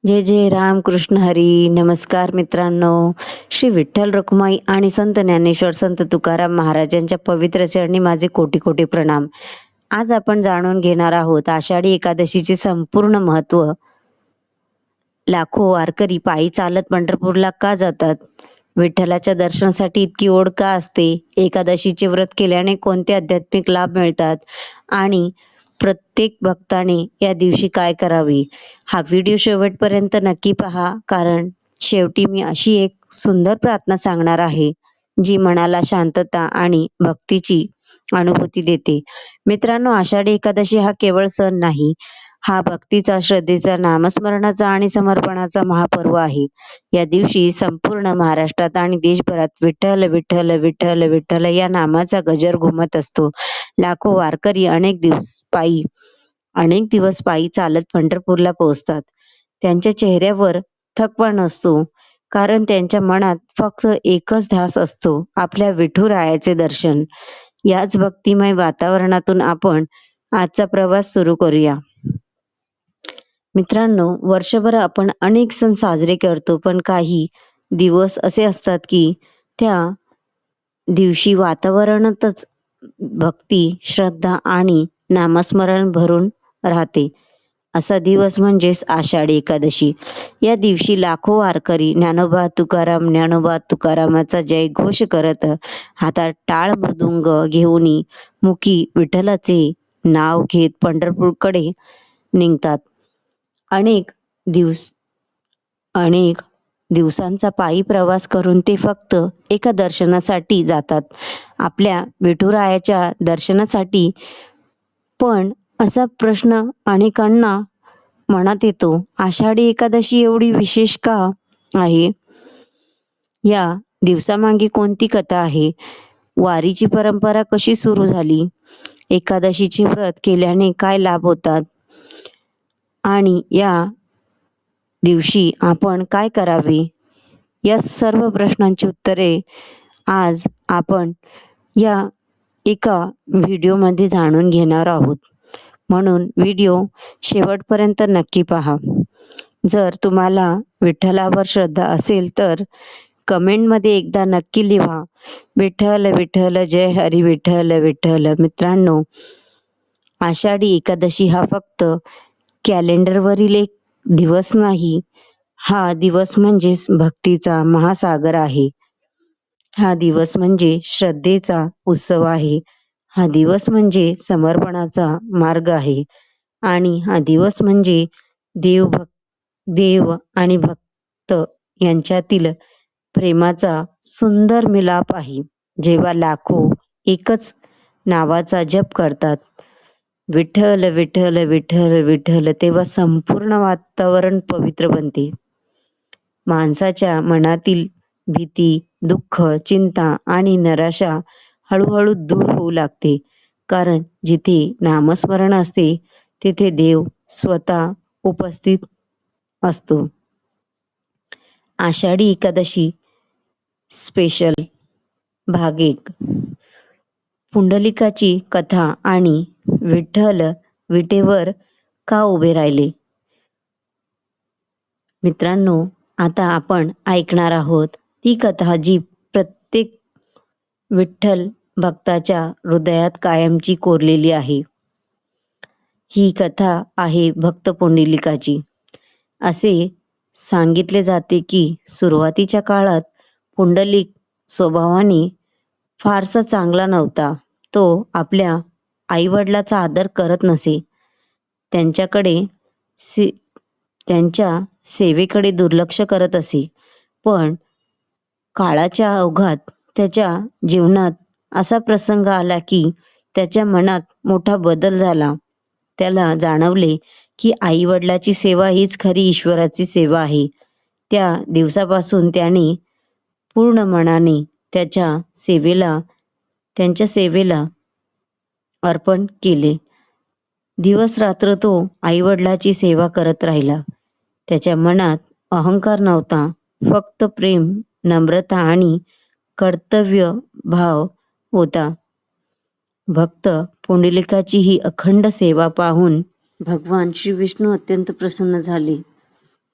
जय जय राम कृष्ण हरी. नमस्कार मित्रांनो. श्री विठ्ठल रखुमाई आणि संत ज्ञानेश्वर संत तुकाराम महाराजांच्या पवित्र चरणी माझे कोटी कोटी प्रणाम. आज आपण जाणून घेणार आहोत आषाढी एकादशीचे संपूर्ण महत्व. लाखो वारकरी पायी चालत पंढरपूरला का जातात? विठ्ठलाच्या दर्शनासाठी इतकी ओढ का असते? एकादशीचे व्रत केल्याने कोणते आध्यात्मिक लाभ मिळतात? आणि प्रत्येक भक्ताने या दिवशी काय करावे? हा व्हिडिओ शेवटपर्यंत नक्की पहा, कारण शेवटी मी अशी एक सुंदर प्रार्थना सांगणार आहे जी मनाला शांतता आणि भक्तीची अनुभूती देते. मित्रांनो, आषाढी एकादशी हा केवळ सण नाही, हा भक्तीचा, श्रद्धेचा, नामस्मरणाचा आणि समर्पणाचा महापर्व आहे. या दिवशी संपूर्ण महाराष्ट्रात आणि देशभरात विठ्ठल विठ्ठल विठ्ठल विठ्ठल या नामाचा गजर घुमत असतो. लाखो वारकरी अनेक दिवस पायी चालत पंढरपूरला पोहोचतात. त्यांच्या चेहऱ्यावर थकवा नसतो, कारण त्यांच्या मनात फक्त एकच ध्यास असतो, आपल्या विठुरायाचे दर्शन. याच भक्तिमय वातावरणातून आपण आजचा प्रवास सुरू करूया. मित्रांनो, वर्षभर आपण अनेक सण साजरे करतो, पण काही दिवस असे असतात की त्या दिवशी वातावरणातच भक्ती, श्रद्धा आणि नामस्मरण भरून राहते. असा दिवस म्हणजेच आषाढी एकादशी. या दिवशी लाखो वारकरी ज्ञानोबा तुकारामाचा जय घोष करत हातात टाळ मृदुंग घेऊन मुखी विठ्ठलाचे नाव घेत पंढरपूरकडे निघतात. अनेक दिवसांचा पायी प्रवास करून ते फक्त एका दर्शनासाठी जातात, आपल्या विठुरायाच्या दर्शनासाठी. पण असा प्रश्न अनेकांना मनात येतो, आषाढी एकादशी एवढी विशेष का आहे? या दिवसामागे कोणती कथा आहे? वारीची परंपरा कशी सुरू झाली? एकादशीचे व्रत केल्याने काय लाभ होतात? आणि या दिवशी आपण काय करावे? या सर्व प्रश्नांची उत्तरे आज आपण या एका व्हिडिओमध्ये जाणून घेणार आहोत. म्हणून व्हिडिओ शेवटपर्यंत नक्की पहा. जर तुम्हाला विठ्ठलावर श्रद्धा असेल तर कमेंटमध्ये एकदा नक्की लिहा, विठ्ठल विठ्ठल जय हरी विठ्ठल विठ्ठल. मित्रांनो, आषाढी एकादशी हा फक्त कॅलेंडरवरील एक दिवस नाही, हा दिवस म्हणजेच भक्तीचा महासागर आहे. हा दिवस म्हणजे श्रद्धेचा उत्सव आहे. हा दिवस म्हणजे समर्पणाचा मार्ग आहे. आणि हा दिवस म्हणजे देव आणि भक्त यांच्यातील प्रेमाचा सुंदर मिलाप आहे. जेव्हा लाखो एकच नावाचा जप करतात, विठ्ठल विठ्ठल विठ्ठल विठ्ठल, तेव्हा संपूर्ण वातावरण पवित्र बनते. माणसाच्या मनातील भीती, दुःख, चिंता आणि निराशा हळूहळू दूर होऊ लागते, कारण जिथे नामस्मरण असते तिथे देव स्वतः उपस्थित असतो. आषाढी एकादशी स्पेशल भाग 1. पुंडलिकाची कथा आणि विठ्ठल विटेवर का उभे राहिले? मित्रांनो, आता आपण ऐकणार आहोत ती कथा जी प्रत्येक विठ्ठल भक्ताच्या हृदयात कायमची कोरलेली आहे. ही कथा आहे भक्त पुंडलिकाची. असे सांगितले जाते की सुरुवातीच्या काळात पुंडलिक स्वभावाने फारसा चांगला नव्हता. तो आपल्या आईवडिलाचा आदर करत नसे. त्यांच्या सेवेकडे दुर्लक्ष करत असे. पण काळाच्या ओघात त्याच्या जीवनात असा प्रसंग आला की त्याच्या मनात मोठा बदल झाला. त्याला जाणवले की आई वडिलाची सेवा हीच खरी ईश्वराची सेवा आहे. त्या दिवसापासून त्याने पूर्ण मनाने त्यांच्या सेवेला अर्पण केले. दिवस रात्र तो आई वडिलाची सेवा करत राहिला. त्याच्या मनात अहंकार नव्हता, फक्त प्रेम, नम्रता आणि कर्तव्य भाव होता. भक्त पुंडलिकाची ही अखंड सेवा पाहून भगवान श्री विष्णू अत्यंत प्रसन्न झाले.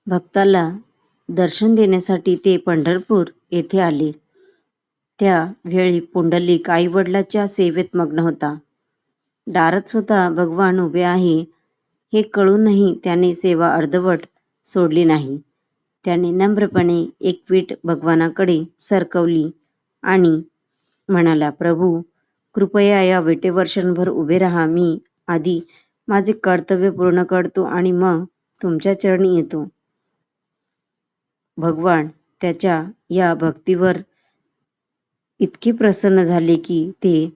भक्ताला दर्शन देण्यासाठी ते पंढरपूर येथे आले. त्या वेळी पुंडलिक आईवडिलांच्या सेवेत मग्न होता. दारात स्वतः भगवान उभे आहे हे कळूनही त्याने सेवा अर्धवट सोडली नाही. त्याने नम्रपणे एक वीट भगवानाकडे सरकवली आणि म्हणाला, प्रभू, कृपया या विटेवर क्षणभर उभे राहा. मी आधी माझे कर्तव्य पूर्ण करतो आणि मग तुमच्या चरणी येतो. भगवान त्याच्या या भक्तीवर इतके प्रसन्न झाले की ते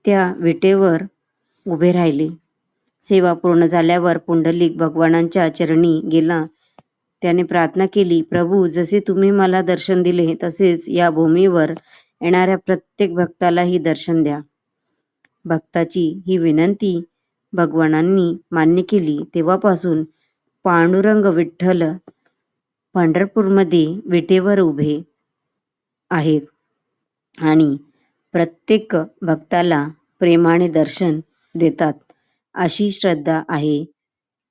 त्या विटेवर उभे राहिले. सेवा पूर्ण झाल्यावर पुंडलिक भगवानांच्या चरणी गेला. त्याने प्रार्थना केली, प्रभू, जसे तुम्ही मला दर्शन दिले तसेच या भूमीवर येणाऱ्या प्रत्येक भक्तालाही दर्शन द्या. भक्ताची ही विनंती भगवानांनी मान्य केली. तेव्हापासून पांडुरंग विठ्ठल पंढरपूरमध्ये विटेवर उभे आहेत आणि प्रत्येक भक्ताला प्रेमाने दर्शन देतात, अशी श्रद्धा आहे.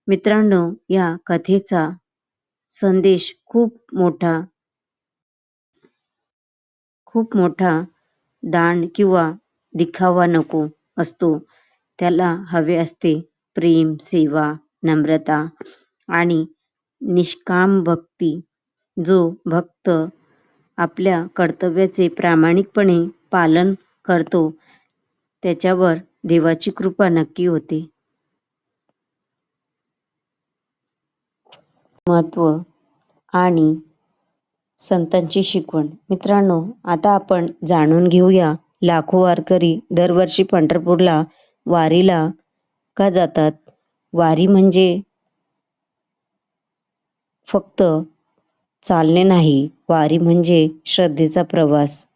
मित्रांनो, या कथेचा संदेश खूप मोठा दान किंवा दिखावा नको असतो. त्याला हवे असते प्रेम, सेवा, नम्रता आणि निष्काम भक्ती. जो भक्त आपल्या कर्तव्याचे प्रामाणिकपणे पालन करतो त्याच्यावर देवाची कृपा नक्की होते. महत्त्व आणि संतांची शिकवण. मित्रांनो, आता आपण जाणून घेऊया लाखो वारकरी दरवर्षी पंढरपूरला वारीला का जातात. वारी म्हणजे फक्त चालणे नाही, वारी म्हणजे श्रद्धेचा प्रवास.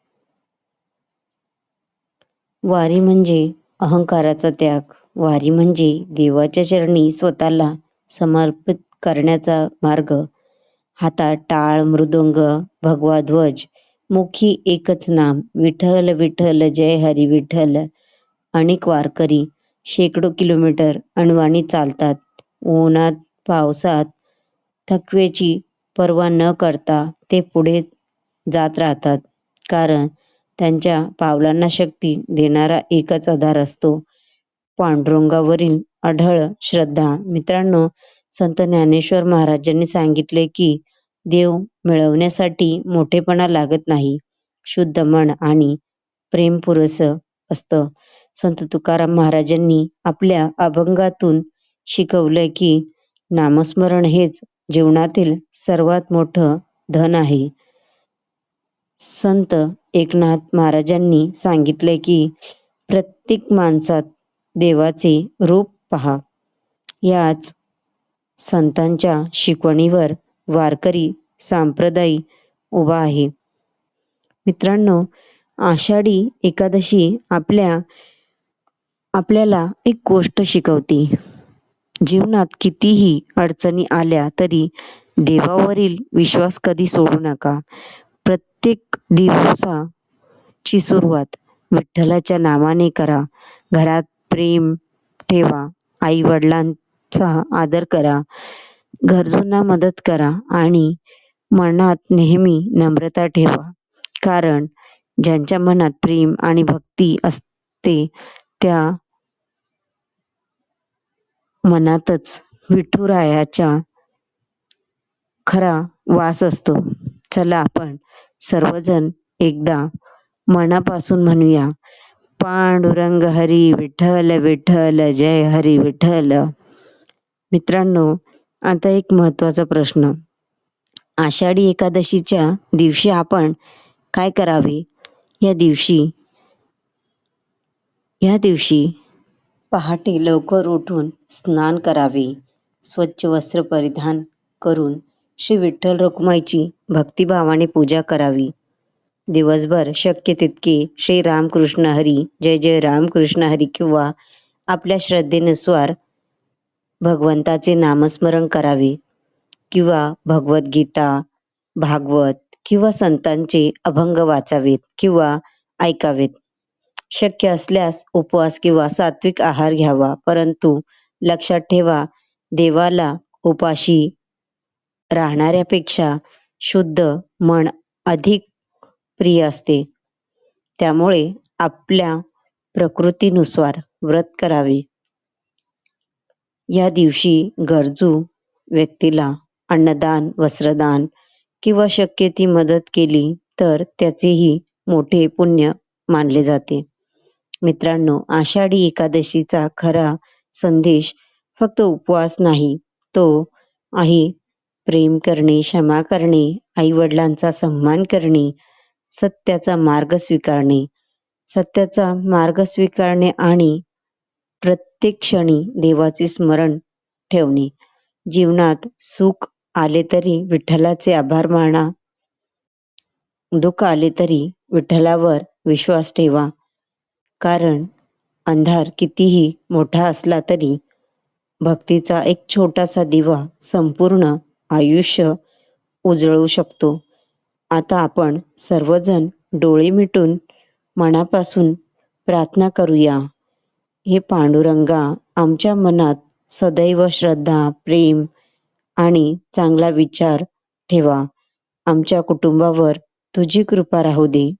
वारी म्हणजे अहंकाराचा त्याग. वारी म्हणजे देवाच्या चरणी स्वतःला समर्पित करण्याचा मार्ग. हातात टाळ, मृदुंग, भगवा ध्वज, मुखी एकच नाम, विठ्ठल विठ्ठल जय हरी विठ्ठल. अनेक वारकरी शेकडो किलोमीटर अनवाणी चालतात. उन्हात पावसात थकव्याची पर्वा न करता ते पुढे जात राहतात. कारण त्यांच्या पावलांना शक्ती देणारा एकच आधार असतो, पांडुरंगावरील अढळ श्रद्धा. मित्रांनो, संत ज्ञानेश्वर महाराजांनी सांगितले की देव मिळवण्यासाठी मोठेपणा लागत नाही, शुद्ध मन आणि प्रेम पुरेसं असतं. संत तुकाराम महाराजांनी आपल्या अभंगातून शिकवलंय की नामस्मरण हेच जीवनातील सर्वात मोठं धन आहे. संत एकनाथ महाराजांनी सांगितले की प्रत्येक माणसात देवाचे रूप पहा. याच संतांच्या शिकवणीवर वारकरी संप्रदाय उभा आहे. मित्रांनो, आषाढी एकादशी आपल्याला एक गोष्ट शिकवते. जीवनात कितीही अडचणी आल्या तरी देवावरील विश्वास कधी सोडू नका. प्रत्येक दिवसाची सुरुवात विठ्ठलाच्या नावाने करा. घरात प्रेम ठेवा, आई वडिलांचा आदर करा, गरजूंना मदत करा आणि मनात नेहमी नम्रता ठेवा. कारण ज्यांच्या मनात प्रेम आणि भक्ती असते त्या मनातच विठुरायाचा खरा वास असतो. चला आपण सर्वजण एकदा मनापासून म्हणूया, पांडुरंग हरी विठ्ठल विठ्ठल जय हरी विठ्ठल. मित्रांनो, आता एक महत्त्वाचा प्रश्न. आषाढी एकादशीच्या दिवशी आपण काय करावे? या दिवशी पहाटे लवकर उठून स्नान करावे. स्वच्छ वस्त्र परिधान करून श्री विठ्ठल रखुमाईची भक्तिभावाने पूजा करावी. दिवसभर शक्य तितके श्री रामकृष्ण हरी, जय जय रामकृष्ण हरी किंवा आपल्या श्रद्धेनुसार भगवंताचे नामस्मरण करावे किंवा भगवद्गीता, भागवत किंवा संतांचे अभंग वाचावेत किंवा ऐकावेत. शक्य असल्यास उपवास किंवा सात्विक आहार घ्यावा. परंतु लक्षात ठेवा, देवाला उपाशी राहणाऱ्यापेक्षा शुद्ध मन अधिक प्रिय असते. त्यामुळे आपल्या प्रकृतीनुसार व्रत करावे. या दिवशी गरजू व्यक्तीला अन्नदान, वस्त्रदान किंवा शक्य ती मदत केली तर त्याचेही मोठे पुण्य मानले जाते. मित्रांनो, आषाढी एकादशीचा खरा संदेश फक्त उपवास नाही, तो आहे प्रेम करणे, क्षमा करणे, आई-वडिलांचा सन्मान करणे, सत्याचा मार्ग स्वीकारणे. सत्याचा मार्ग स्वीकारणे आणि प्रत्येक क्षणी देवाचे स्मरण ठेवणे. जीवनात सुख आले तरी विठ्ठलाचे आभार माना, दुःख आले तरी विठ्ठलावर विश्वास ठेवा. कारण अंधार कितीही मोठा असला तरी भक्तीचा एक छोटासा दिवा संपूर्ण आयुष्य उजळू शकतो. आता आपण सर्वजण डोळे मिटून मनापासून प्रार्थना करूया. हे पांडुरंगा, आमच्या मनात सदैव श्रद्धा, प्रेम आणि चांगला विचार ठेवा. आमच्या कुटुंबावर तुझी कृपा राहू दे.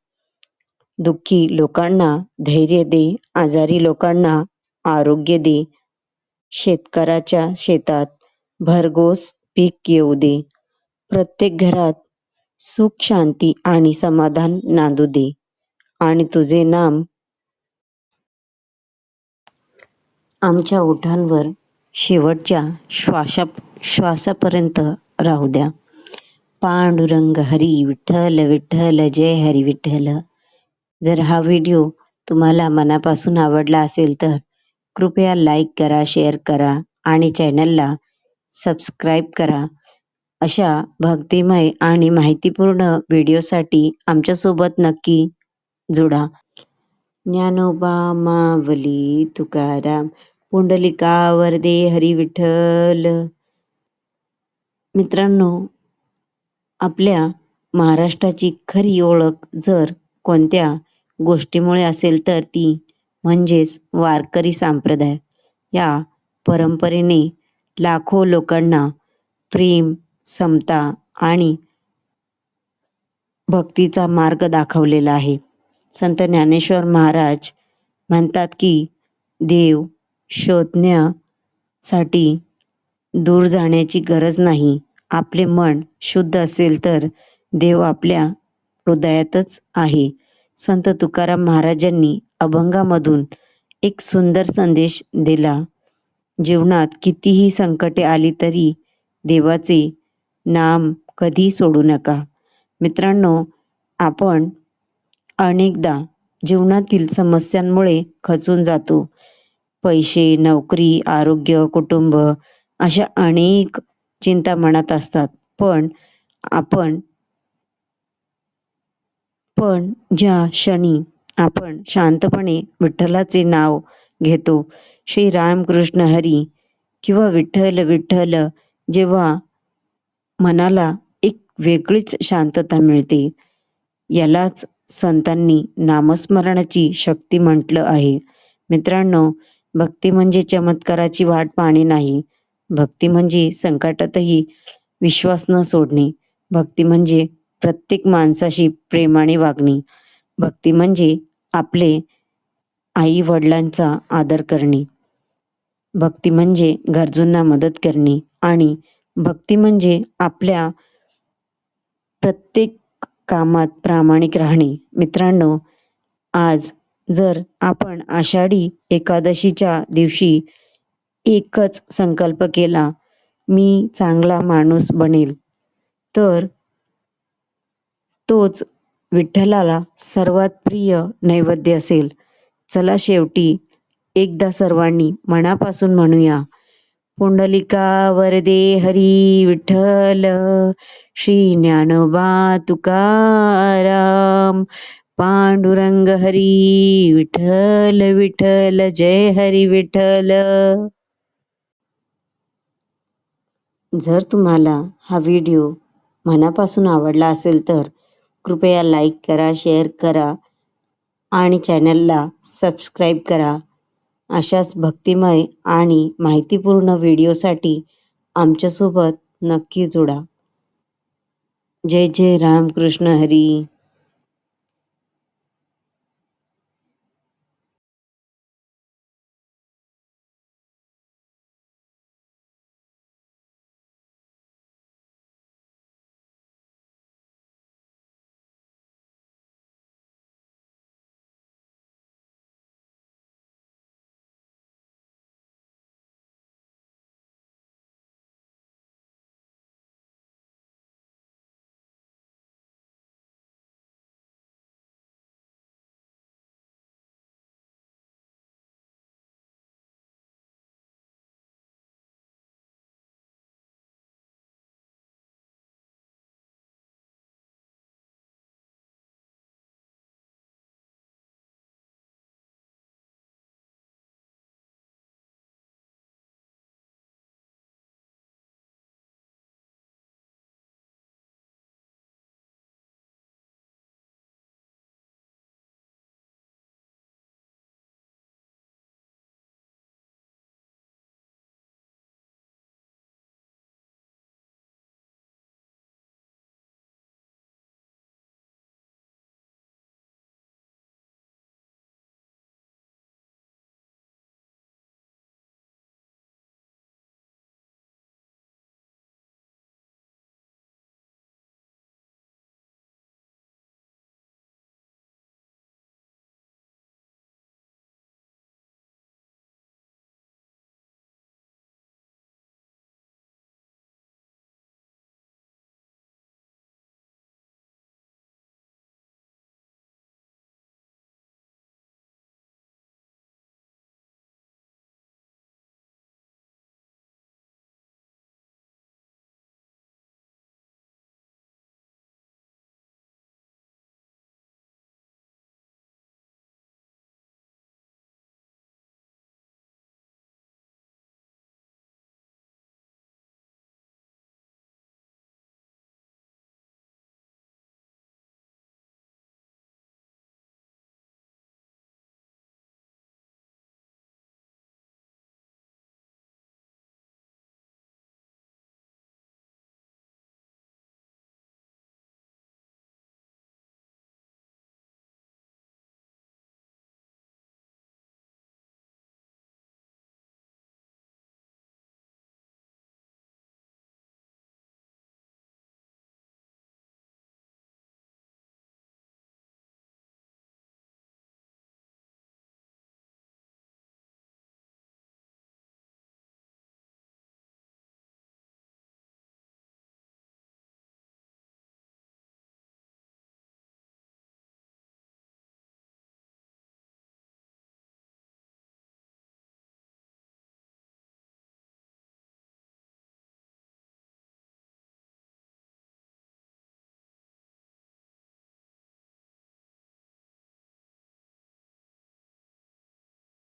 दुःखी लोकांना धैर्य दे, आजारी लोकांना आरोग्य दे. शेतकऱ्याच्या शेतात भरघोस पीक येऊ दे. प्रत्येक घरात सुख, शांती आणि समाधान नांदू दे. आणि तुझे नाम आमच्या ओठांवर शेवटच्या श्वासापर्यंत राहू द्या. पांडुरंग हरी विठ्ठल विठ्ठल, जय हरी विठ्ठल. जर हा व्हिडिओ तुम्हाला मनापासून आवडला असेल तर कृपया लाईक करा, शेअर करा आणि चॅनलला सबस्क्राईब करा. अशा भक्तिमय आणि माहितीपूर्ण व्हिडिओसाठी आमच्यासोबत नक्की जोडा. ज्ञानोबा माऊली तुकाराम, पुंडलिका वरदे हरी विठ्ठल. मित्रांनो, आपल्या महाराष्ट्राची खरी ओळख जर कोणत्या गोष्टीमुळे असेल तर ती म्हणजेच वारकरी संप्रदाय. या परंपरेने लाखो लोकांना प्रेम, समता आणि भक्तीचा मार्ग दाखवलेला आहे. संत ज्ञानेश्वर महाराज म्हणतात की देव शोधण्यासाठी दूर जाण्याची गरज नाही. आपले मन शुद्ध असेल तर देव आपल्या हृदयातच आहे. संत तुकाराम महाराजांनी अभंगामधून एक सुंदर संदेश दिला. जीवनात कितीही संकटे आली तरी देवाचे नाम कधी सोडू नका. मित्रांनो, आपण अनेकदा जीवनातील समस्यांमुळे खचून जातो. पैसे, नोकरी, आरोग्य, कुटुंब अशा अनेक चिंता मनात असतात. पण ज्या क्षणी आपण शांतपणे विठ्ठलाचे नाव घेतो, श्री रामकृष्ण हरी किंवा विठ्ठल विठ्ठल, जेव्हा मनाला एक वेगळीच शांतता मिळते. यालाच संतांनी नामस्मरणाची शक्ती म्हटलं आहे. मित्रांनो, भक्ती म्हणजे चमत्काराची वाट पाहणे नाही. भक्ती म्हणजे संकटातही विश्वास न सोडणे. भक्ती म्हणजे प्रत्येक माणसाशी प्रेमाने वागणे. भक्ती म्हणजे आपले आई वडिलांचा आदर करणे. भक्ती म्हणजे गरजूंना मदत करणे. आणि भक्ती म्हणजे आपल्या प्रत्येक कामात प्रामाणिक राहणे. मित्रांनो, आज जर आपण आषाढी एकादशीच्या दिवशी एकच संकल्प केला, मी चांगला माणूस बनेल, तर तोच विठ्ठलाला सर्वात प्रिय नैवेद्य असेल. चला, शेवटी एकदा सर्वांनी मनापासून म्हणूया, पुंडलिका वरदे हरी विठ्ठल, श्री ज्ञानोबा तुकाराम, पांडुरंग हरी विठ्ठल विठ्ठल, जय हरी विठ्ठल. जर तुम्हाला हा व्हिडिओ मनापासून आवडला असेल तर कृपया लाईक करा, शेअर करा आणि चॅनलला सबस्क्राईब करा. अशाच भक्तिमय आणि माहितीपूर्ण व्हिडिओसाठी आमच्यासोबत नक्की जोडा. जय जय रामकृष्ण हरी.